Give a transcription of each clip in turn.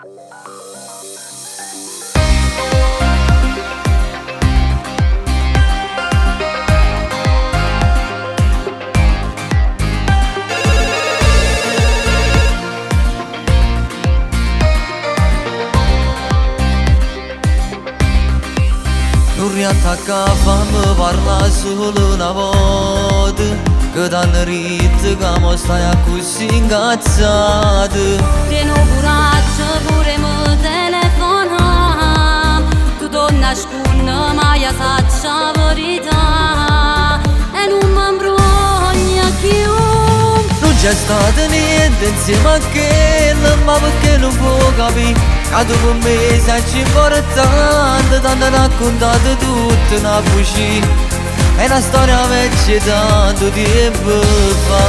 Non riattacca mă parla solo una volta, che t'hanno ritto che mo stai a così ingazzato. Tieni un coraggio pure mi telefona, tu non nascondi mai a saccia verità, e non mi imbroglia più. Non c'è stato niente insieme a quello, ma perché non può capire? Che dopo me sei importante, t'hanno raccontato tutto una bugia. È una storia vecchia tanto tempo fa.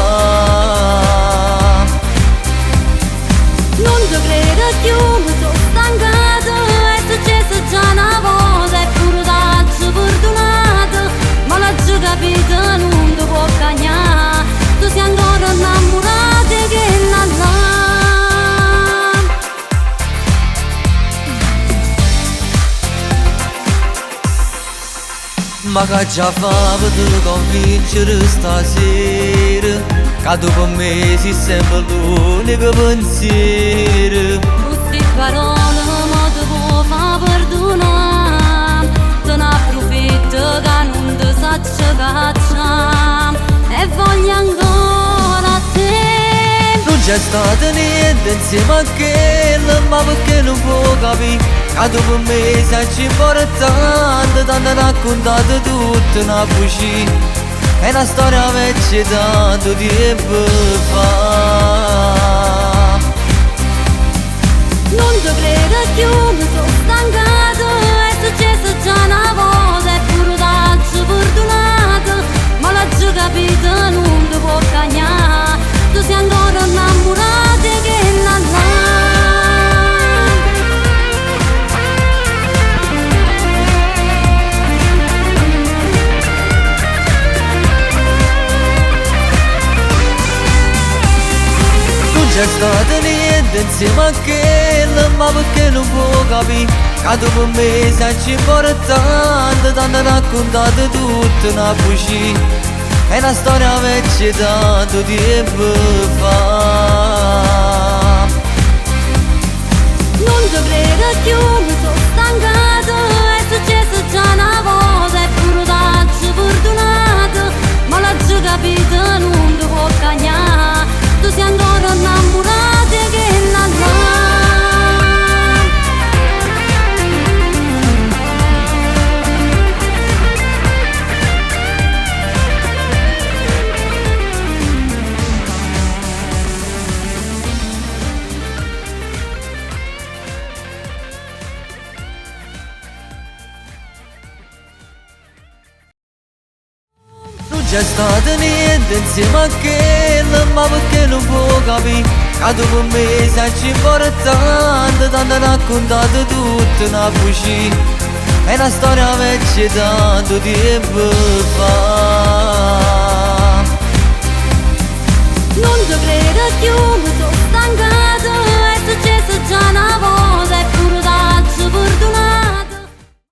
Non ti credo più, mi sono stancato, è successo già una volta, e pure t'ho fortunato, ma l'ho capito non ti può cagnare, tu sei ancora innamorata che la là. Ma che già fa per te convincere stasera, che dopo me sei sempre l'unico pensiero. Queste parole mi ti può far perdonare, te ne approfitto che non ti saccio cacciare, e voglio ancora te. Non c'è stato niente insieme a quello, ma perché non può capire? Che dopo me sei importante, t'hanno raccontato tutta una bugia. È una storia vecchia tanto tempo fa. Non ti credo più, mi sono stancato, è successo già una volta, e pure t'ho fortunato, ma l'ho capito non ti può cagnare, tu sei ancora innamorata che la là. Non c'è stato niente insieme a quello, ma perché non può capire? Che dopo me sei importante, t'hanno raccontato tutta una bugia. È una storia vecchia tanto tempo fa. Non ti credo più, mi sono stancato, è successo già una volta, e pure t'ho fortunato, ma l'ho capito non ti può cagnare, tu sei ancora innamorata che la là. Non c'è stato niente insieme a quello, ma perché non può capire? Che dopo me sei importante, t'hanno raccontato tutta una bugia. È una storia vecchia tanto tempo fa. Non ti credo più, mi